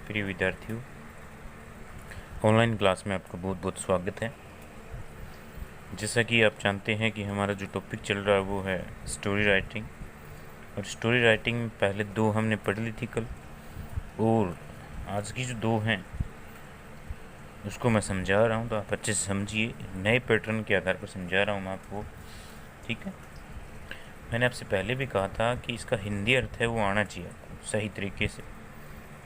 प्रिय विद्यार्थियों, online class में आपका बहुत बहुत स्वागत है। जैसा कि आप जानते हैं कि हमारा जो टॉपिक चल रहा है वो है स्टोरी राइटिंग। और स्टोरी राइटिंग में पहले दो हमने पढ़ ली थी कल, और आज की जो दो हैं उसको मैं समझा रहा हूँ, तो आप अच्छे से समझिए। नए पैटर्न के आधार पर समझा रहा हूँ मैं आपको, ठीक है। मैंने आपसे पहले भी कहा था कि इसका हिंदी अर्थ है वो आना चाहिए आपको सही तरीके से,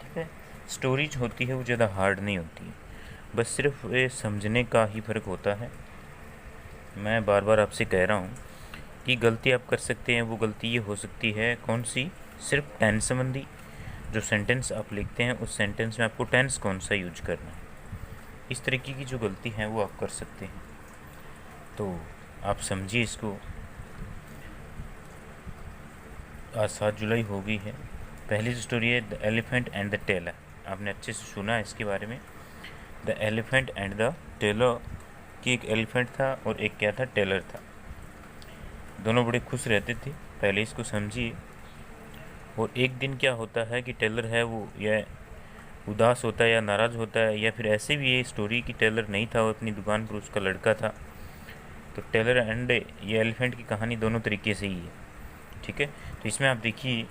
ठीक है। स्टोरीज होती है वो ज़्यादा हार्ड नहीं होती है, बस सिर्फ ये समझने का ही फ़र्क होता है। मैं बार बार आपसे कह रहा हूँ कि गलती आप कर सकते हैं, वो गलती ये हो सकती है कौन सी, सिर्फ टेंस संबंधी। जो सेंटेंस आप लिखते हैं उस सेंटेंस में आपको टेंस कौन सा यूज करना है, इस तरीके की जो गलती है वो आप कर सकते हैं। तो आप समझिए इसको। आज 7 जुलाई हो गई है। पहली जो स्टोरी है the elephant and the tailor, आपने अच्छे से सुना है इसके बारे में। The elephant and the tailor, कि एक एलिफेंट था और एक क्या था, टेलर था। दोनों बड़े खुश रहते थे, पहले इसको समझिए। और एक दिन क्या होता है कि टेलर है वो या उदास होता है या नाराज़ होता है, या फिर ऐसे भी ये स्टोरी कि टेलर नहीं था, वो अपनी दुकान पर उसका लड़का था। तो टेलर एंड ये एलिफेंट की कहानी दोनों तरीके से ही है, ठीक है। तो इसमें आप देखिए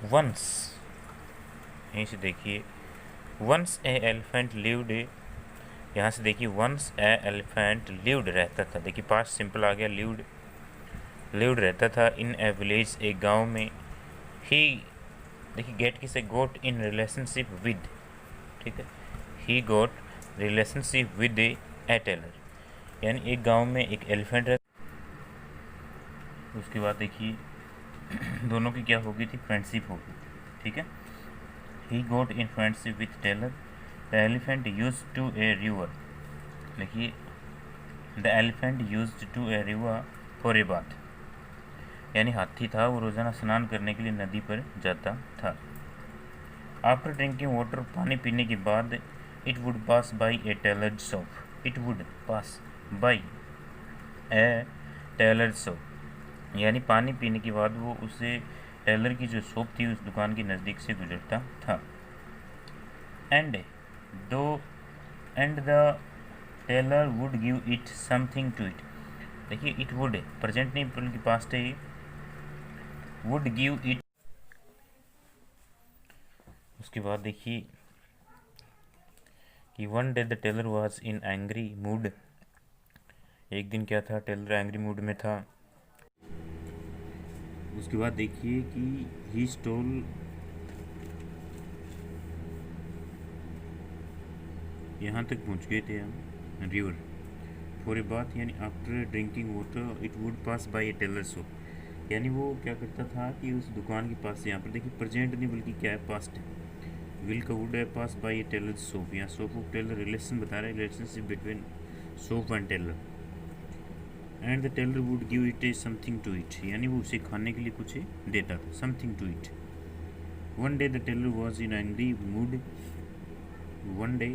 वंस, यहीं से देखिए वंस ए एलिफेंट लिव्ड, यहाँ से देखिए वंस ए एलिफेंट लिव्ड रहता था। देखिए पास्ट सिंपल आ गया, लिव्ड, लिव्ड रहता था इन ए विलेज, एक गांव में। ही, देखिए गेट किसे, गोट इन रिलेशनशिप विद, ठीक है। He goat relationship with A Taylor, यानी एक गांव में एक एलिफेंट है। उसके बाद देखिए दोनों की क्या हो गई थी, फ्रेंडशिप हो गई, ठीक है। He got in friendship with tailor, the elephant use to a river, देखिए the elephant use to a river for a bath, यानी हाथी था वो रोज़ाना स्नान करने के लिए नदी पर जाता था। आफ्टर ड्रिंकिंग वाटर, पानी पीने के बाद, it would pass by a tailor shop, it would pass by a tailor shop, यानी पानी पीने के बाद वो उसे टेलर की जो शॉप थी उस दुकान के नज़दीक से गुजरता था। एंड दो and the tailor would give it something to it, देखिए इट वुड प्रेजेंट नहीं बल्कि पास्ट है, वुड गिव इट। उसके बाद देखिए कि one day the tailor was in angry mood, एक दिन क्या था, टेलर एंग्री मूड में था। उसके बाद देखिए कि ही स्टोल, यहाँ तक पहुँच गए थे हम, रिवर फॉर ए बाथ, यानी after drinking water it would pass by a tailor shop, यानी वो क्या करता था कि उस दुकान के पास से, यहाँ पर देखिए प्रेजेंट नहीं बल्कि क्या है, पास्ट है। विल का वुड है pass by a tailor shop, यहाँ शॉप ऑफ टेलर रिलेशन बता रहे हैं, relationship between shop and tailor. And the tailor would give it a something to it, यानी वो उसे खाने के लिए कुछ देता था, something to it. One day the tailor was in angry mood, one day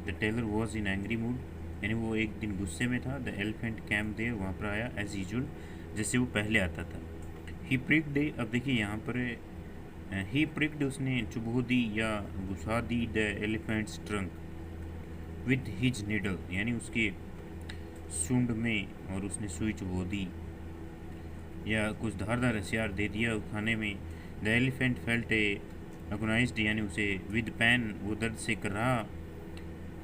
the tailor was in angry mood, यानी वो एक दिन गुस्से में था। द एलिफेंट कैम देयर, वहाँ पर आया एज यूजुअल, जैसे वो पहले आता था। ही प्रिक्ड, अब देखिए यहाँ पर ही प्रिक्ड, उसने चुभो दी या घुसा दी the elephant's trunk with his needle, यानी उसके सूंड में और उसने सुई चुभो दी या कुछ धारदार हथियार दे दिया खाने में। The elephant felt a agonised, यानी उसे विद पैन, वो दर्द से कर रहा।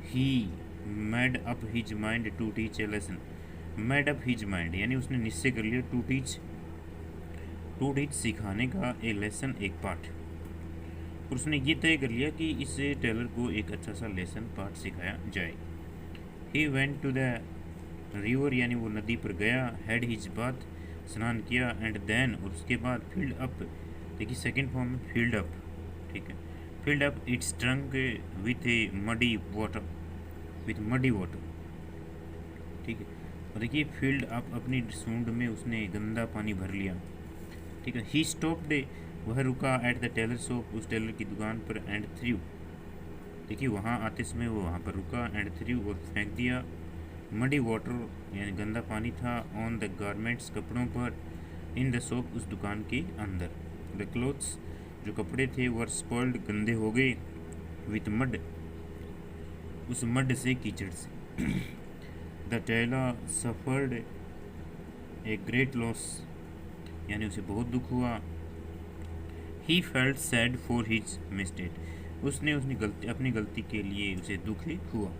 He made up his mind to teach a lesson, made up his mind, यानी उसने निश्चय कर लिया, टू टीच सिखाने का, ए लेसन एक पाठ, और उसने ये तय कर लिया कि इस टेलर को एक अच्छा सा लेसन पाठ सिखाया जाए। He went to the river, यानी वो नदी पर गया, हैड हिज बाथ, स्नान किया, एंड देन, और उसके बाद फील्ड अप, देखिए सेकेंड फॉर्म में फील्ड अप, ठीक है, field up it's trunk with A muddy water, with muddy water, ठीक है। और देखिए फील्ड अप, अपनी सूंड में उसने गंदा पानी भर लिया, ठीक है। ही स्टॉप्ड, वह रुका, एट द टेलर शॉप, उस टेलर की दुकान पर, एंड थ्रू, देखिए वहाँ आते समय वो वहाँ पर रुका, एंड थ्रू, और फेंक दिया, मडी वाटर, यानी गंदा पानी था, ऑन द गारमेंट्स, कपड़ों पर, इन द शॉप, उस दुकान के अंदर, द क्लोथ्स, जो कपड़े थे वर स्पॉइल्ड, गंदे हो गए, विथ मड, उस मड से, कीचड़ से। The tailor suffered a great loss, यानी उसे बहुत दुख हुआ। He felt sad for his mistake, उसने अपनी गलती के लिए उसे दुख हुआ।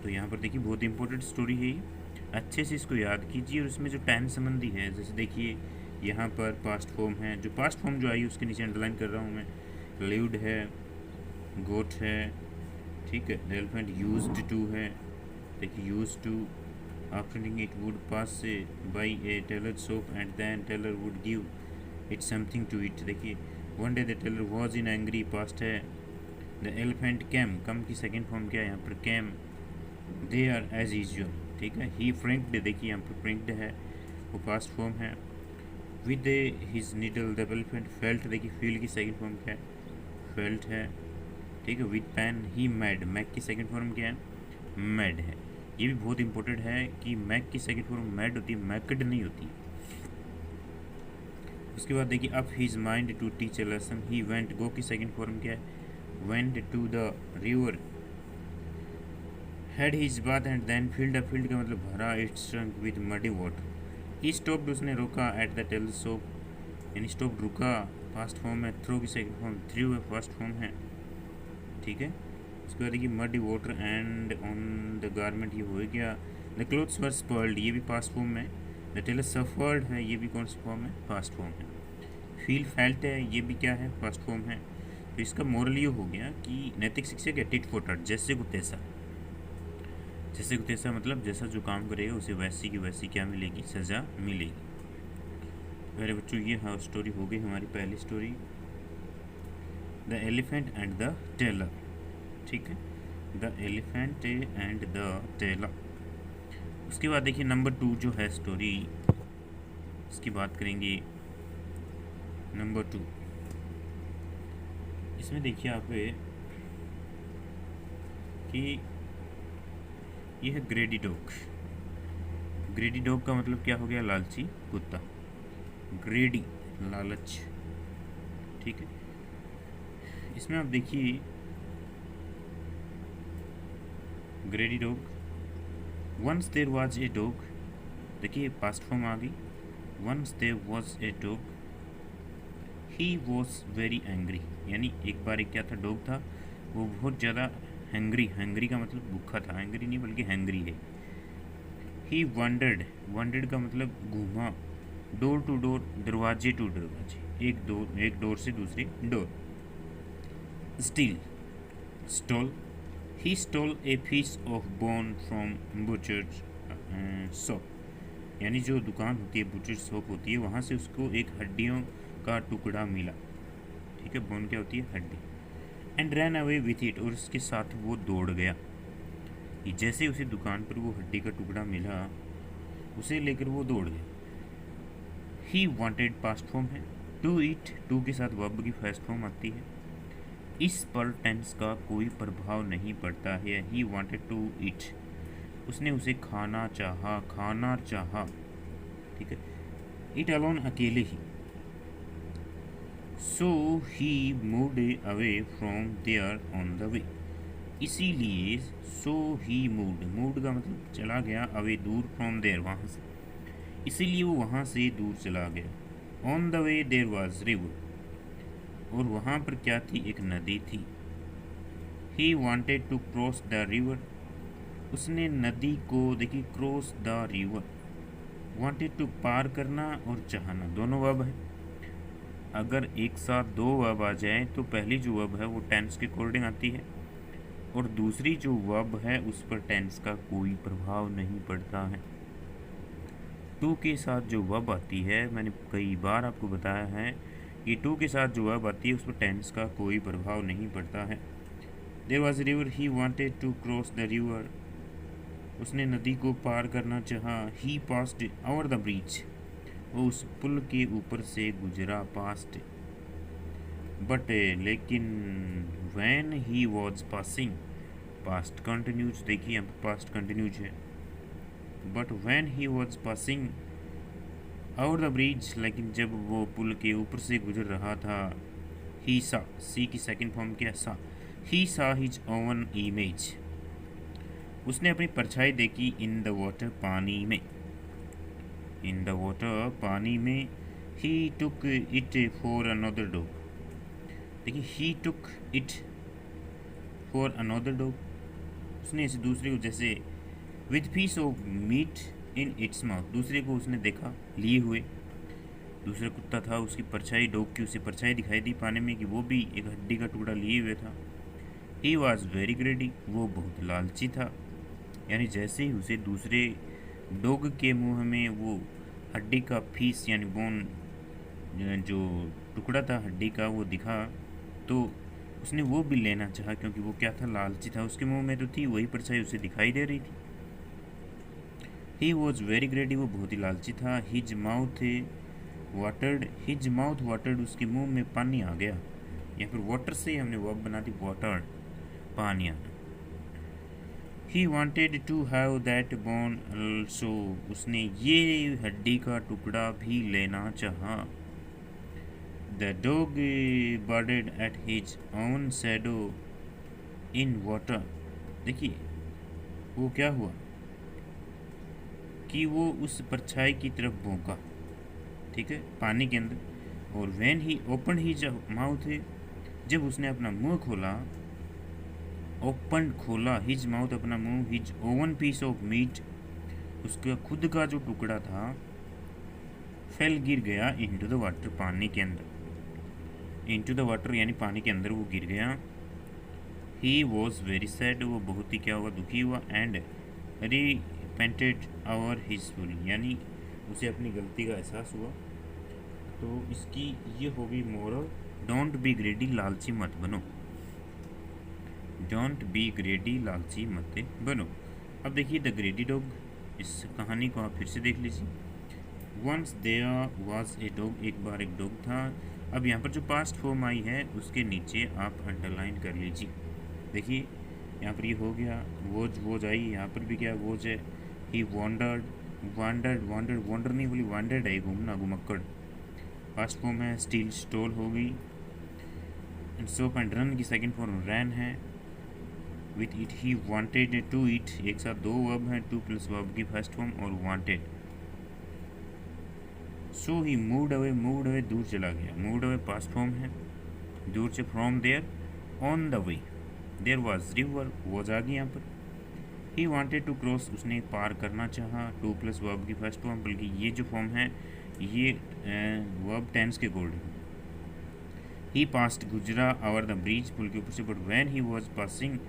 तो यहाँ पर देखिए बहुत इंपॉर्टेंट स्टोरी है ये, अच्छे से इसको याद कीजिए। और इसमें जो टेंस संबंधी है, जैसे देखिए यहाँ पर पास्ट फॉर्म है, जो पास्ट फॉर्म जो आई उसके नीचे अंडरलाइन कर रहा हूँ मैं। लिव्ड है, गोट है, ठीक है। द एलिफेंट यूज्ड टू है, देखिए used to. After drinking it would pass by a tailor shop and then tailor would give it something to it, देखिए। One day the tailor was in angry, past है। The elephant came, come की second form क्या है यहाँ पर, came. They are as usual, ठीक है। ही फ्रिंक्ड, देखिए यहाँ पर फ्रिंक्ड है, वो पास्ट फॉर्म है। With his needle the elephant felt, देखिए फील की सेकेंड फॉर्म क्या है, फेल्ट है, ठीक है। With pain he made, make की सेकेंड फॉर्म क्या है, मैड है। ये भी बहुत इंपॉर्टेंट है कि मैक की सेकेंड फॉर्म मैड होती है, मैकड नहीं होती। उसके बाद देखिए up his mind to teach a lesson, he went, go की सेकेंड फॉर्म क्या है, went to the river. Had his bath and then filled, filled का मतलब भरा, its trunk with muddy water. He stopped, उसने रोका, एट द टेलीस्कोप, यानी stopped रुका, फास्ट फॉर्म है। थ्रो की सेकंड फॉर्म, थ्रू है, फर्स्ट फॉर्म है, ठीक है। उसके बाद देखिए muddy water and on the garment, ये हो गया। द क्लोथ्स वर स्पॉइल्ड, ये भी फास्ट फॉर्म में। द टेलर सफर्ड है, ये भी कौन सा फॉर्म है, फास्ट फॉर्म है। फील फेल्ट है, ये भी क्या है, फर्स्ट फॉर्म है। तो इसका मोरल ये हो गया कि नैतिक शिक्षा क्या, टिट फॉर टैट, जैसे को तैसा। जैसे को तैसा मतलब जैसा जो काम करेगा उसे वैसी की वैसी क्या मिलेगी, सज़ा मिलेगी। मेरे बच्चों ये हाँ स्टोरी हो गई हमारी पहली story, the elephant and the tailor, ठीक है। The elephant and the tailor. उसके बाद देखिए नंबर 2 जो है स्टोरी, इसकी बात करेंगे। नंबर 2, इसमें देखिए आप कि ये है ग्रेडी डॉग। ग्रेडी डॉग का मतलब क्या हो गया, लालची कुत्ता। ग्रेडी, लालच, ठीक है। इसमें आप देखिए greedy dog, once there was a dog, देखिए पास्ट फॉर्म आ गई। Once there was a dog, he was very angry, यानी एक बार एक क्या था, डॉग था, वो बहुत ज़्यादा हैंग्री, हैंग्री का मतलब भूखा था, हैंग्री नहीं बल्कि हैंग्री है। ही वंडर्ड, वंडर्ड का मतलब घूमा, डोर टू डोर, दरवाजे टू दरवाजे, एक डोर से दूसरी door. Steal, stole, he stole a piece of bone from butcher's shop, यानी जो दुकान होती है बुचर शॉप होती है, वहाँ से उसको एक हड्डियों का टुकड़ा मिला, ठीक है। बोन क्या होती है, हड्डी। And ran away with it, और उसके साथ वो दौड़ गया। कि जैसे उसे दुकान पर वो हड्डी का टुकड़ा मिला, उसे लेकर वो दौड़ गया। ही वांटेड, पास्ट फॉर्म है। टू ईट, टू के साथ वर्ब की फर्स्ट फॉर्म आती है। इस पर टेंस का कोई प्रभाव नहीं पड़ता है। ही वांटेड टू ईट, उसने उसे खाना चाहा, खाना चाहा, ठीक है। इट अलोन, अकेले ही। So he moved away from there on the way, इसीलिए सो ही मूव्ड, मूव्ड का मतलब चला गया, अवे दूर, फ्रॉम देयर वहाँ से, इसीलिए वो वहाँ से दूर चला गया। On the way there was river, और वहाँ पर क्या थी, एक नदी थी। He wanted to cross the river, उसने नदी को, देखिए cross the river, wanted to पार करना और चाहना, दोनों वर्ब है। अगर एक साथ दो वर्ब आ जाए तो पहली जो वर्ब है वो टेंस के अकॉर्डिंग आती है, और दूसरी जो वर्ब है उस पर टेंस का कोई प्रभाव नहीं पड़ता है। टू के साथ जो वर्ब आती है, मैंने कई बार आपको बताया है कि टू के साथ जो वर्ब आती है उस पर टेंस का कोई प्रभाव नहीं पड़ता है। There was a river, he wanted to cross the river, उसने नदी को पार करना चाहा। He passed over the bridge, वो उस पुल के ऊपर से गुजरा, पास्ट। बट लेकिन when he was passing, past continuous, देखिए यहाँ पर पास्ट कंटिन्यूज है। But when he was passing over the bridge, लेकिन जब वो पुल के ऊपर से गुजर रहा था, ही सा, सी की सेकंड फॉर्म क्या है? सा। ही सा हिज ओवन इमेज, उसने अपनी परछाई देखी इन द वाटर, पानी में। इन द वाटर, पानी में। He took it for another dog, देखिए he took it for another dog, उसने इसे दूसरे को, जैसे with piece of meat in its mouth, दूसरे को उसने देखा लिए हुए। दूसरा कुत्ता था, उसकी परछाई, डॉग की उसे परछाई दिखाई दी पानी में कि वो भी एक हड्डी का टुकड़ा लिए हुए था। ही वॉज वेरी ग्रेडी, वो बहुत लालची था। यानी जैसे ही उसे दूसरे डॉग के मुंह में वो हड्डी का पीस यानी बोन, जो टुकड़ा था हड्डी का, वो दिखा तो उसने वो भी लेना चाहा, क्योंकि वो क्या था? लालची था। उसके मुंह में तो थी वही परछाई, उसे दिखाई दे रही थी। ही वॉज वेरी ग्रेडी, वो बहुत ही लालची था। His mouth watered, his mouth watered, उसके मुंह में पानी आ गया। या फिर वाटर से ही हमने वर्ब बना दी, वाटर्ड, पानी आना। He wanted to have that bone also, उसने ये हड्डी का टुकड़ा भी लेना चाहा। The dog birded at his own shadow in water, देखिए वो क्या हुआ कि वो उस परछाई की तरफ भौंका, ठीक है, पानी के अंदर। और when he open his mouth, जब उसने अपना मुंह खोला, ओपन खोला, हिज माउथ अपना मुंह, his own piece of meat, उसका खुद का जो टुकड़ा था, फेल गिर गया इनटू द वाटर, पानी के अंदर। इनटू द वाटर यानी पानी के अंदर वो गिर गया। ही वॉज वेरी सैड, वो बहुत ही क्या हुआ? दुखी हुआ। And repented over his folly, यानी उसे अपनी गलती का एहसास हुआ। तो इसकी ये होगी मोरल, डोंट बी ग्रेडी, लालची मत बनो। डोंट बी ग्रेडी, लालची मत बनो। अब देखिए द ग्रेडी डॉग, इस कहानी को आप फिर से देख लीजिए। Once there was a dog, एक बार एक डॉग था। अब यहाँ पर जो पास्ट फॉर्म आई है उसके नीचे आप अंडरलाइन कर लीजिए। देखिए यहाँ पर ये हो गया, वोज आई, यहाँ पर भी क्या वोज है। ही वॉन्डर्ड, वांडर्ड, वॉन्डर नहीं बोली, वांडर्ड है, घूमना, घुमक्कड़। पास्ट फॉर्म है। स्टील, स्टोल हो गई। सोप एंड रन की सेकंड फॉर्म रैन है। With it he wanted to eat, एक साथ दो वर्ब हैं, टू प्लस वर्ब की फर्स्ट फॉर्म और wanted. So he moved away, दूर चला गया। मूव्ड अवे पास्ट फॉर्म है, दूर से। From there, on the way. There was river, was आ गई यहाँ पर। ही वांटेड टू क्रॉस, उसने पार करना चाहा, टू प्लस वर्ब की फर्स्ट फॉर्म, बल्कि ये जो फॉर्म है ये वर्ब टेंस के अकॉर्डिंग। ही पास्ट, गुजरा, ओवर द ब्रिज, पुल के ऊपर से। But when he was passing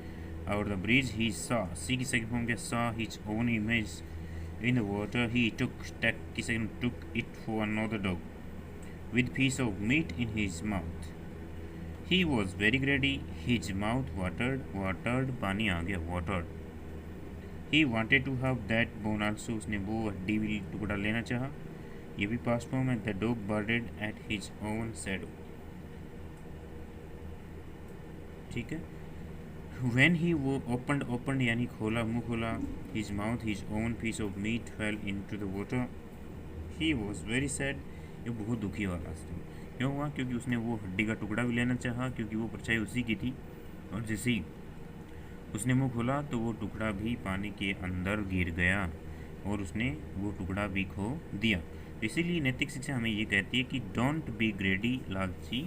over the bridge he saw, see की सेकंड फॉर्म क्या? Saw his own image in the water. He took it for another dog with piece of meat in his mouth. He was very greedy, his mouth watered, पानी आ गया, watered. He wanted to have that bone also, उसने वो हड्डी भी टुकड़ा लेना चाहा, ये भी पास्ट फॉर्म है। The dog barked at his own shadow, ठीक है। When he opened यानी खोला, मुंह खोला, his mouth, his own piece of meat fell into the water. He was very sad, ये बहुत दुखी हुआ लास्ट में। क्यों हुआ? क्योंकि उसने वो हड्डी का टुकड़ा भी लेना चाहा, क्योंकि वो परछाई उसी की थी। और जैसे ही उसने मुंह खोला तो वो टुकड़ा भी पानी के अंदर गिर गया और उसने वो टुकड़ा भी खो दिया। इसीलिए नैतिक शिक्षा हमें ये कहती है कि डोंट बी ग्रेडी, लालची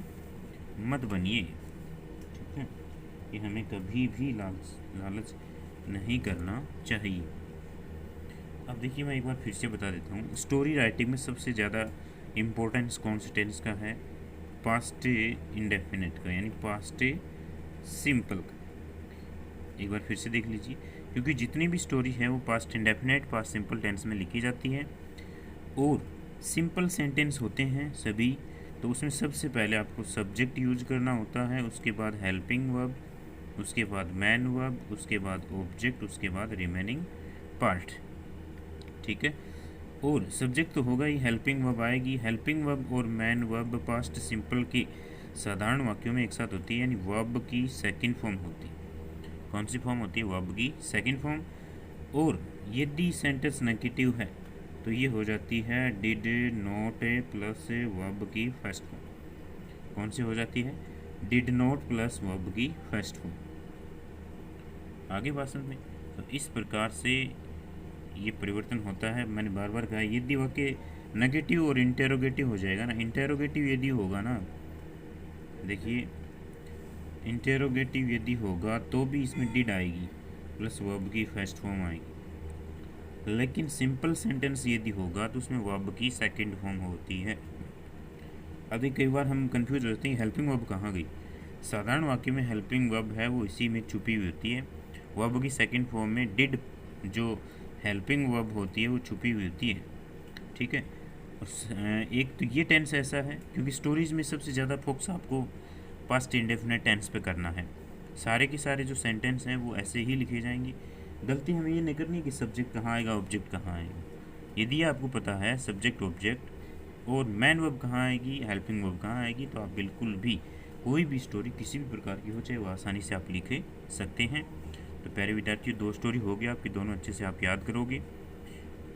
मत बनिए, ठीक है। कि हमें कभी भी लालच नहीं करना चाहिए। अब देखिए मैं एक बार फिर से बता देता हूँ, स्टोरी राइटिंग में सबसे ज़्यादा इम्पोर्टेंस कौन से टेंस का है? पास्ट इंडेफिनिट का, यानी पास्ट सिंपल का। एक बार फिर से देख लीजिए, क्योंकि जितनी भी स्टोरी है वो past indefinite, past simple tense में लिखी जाती है। और सिंपल सेंटेंस होते हैं सभी, तो उसमें सबसे पहले आपको सब्जेक्ट यूज करना होता है, उसके बाद हेल्पिंग वर्ब, उसके बाद मैन वर्ब, उसके बाद ऑब्जेक्ट, उसके बाद रिमेनिंग पार्ट, ठीक है। और सब्जेक्ट तो होगा ही, हेल्पिंग वर्ब आएगी। हेल्पिंग वर्ब और मैन वर्ब पास्ट सिंपल की साधारण वाक्यों में एक साथ होती है, यानी वर्ब की सेकंड फॉर्म होती है। कौन सी फॉर्म होती है? वर्ब की सेकंड फॉर्म। और यदि सेंटेंस नेगेटिव है तो ये हो जाती है डिड नॉट प्लस वर्ब की फर्स्ट फॉर्म। कौन सी हो जाती है? डिड नॉट प्लस वर्ब की फर्स्ट फॉर्म। आगे बात समझ में। तो इस प्रकार से ये परिवर्तन होता है। मैंने बार बार कहा, यदि वाक्य नेगेटिव और इंटेरोगेटिव हो जाएगा ना, इंटेरोगेटिव यदि होगा ना, देखिए इंटेरोगेटिव यदि होगा तो भी इसमें डिड आएगी प्लस वर्ब की फर्स्ट फॉर्म आएगी, लेकिन सिंपल सेंटेंस यदि होगा तो उसमें वर्ब की सेकंड फॉर्म होती है। अभी कई बार हम कंफ्यूज होते हैं हेल्पिंग वर्ब कहाँ गई। साधारण वाक्य में हेल्पिंग वर्ब है वो इसी में छुपी हुई होती है। वर्ब की सेकंड फॉर्म में डिड जो हेल्पिंग वर्ब होती है वो छुपी हुई होती है, ठीक है। एक तो ये टेंस ऐसा है क्योंकि स्टोरीज में सबसे ज़्यादा फोकस आपको पास्ट इंडेफिनिट टेंस पे करना है। सारे के सारे जो सेंटेंस हैं वो ऐसे ही लिखे जाएंगे। गलती हमें ये नहीं करनी है कि सब्जेक्ट कहाँ आएगा ऑब्जेक्ट कहाँ आएगा। यदि आपको पता है सब्जेक्ट ऑब्जेक्ट और मैन वर्ब कहाँ आएगी, हेल्पिंग वर्ब कहाँ आएगी, तो आप बिल्कुल भी कोई भी स्टोरी किसी भी प्रकार की हो चाहे वो आसानी से आप लिखे सकते हैं। तो प्यारे विद्यार्थियों, 2 स्टोरी हो गया आपकी, दोनों अच्छे से आप याद करोगे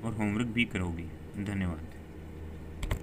और होमवर्क भी करोगे। धन्यवाद।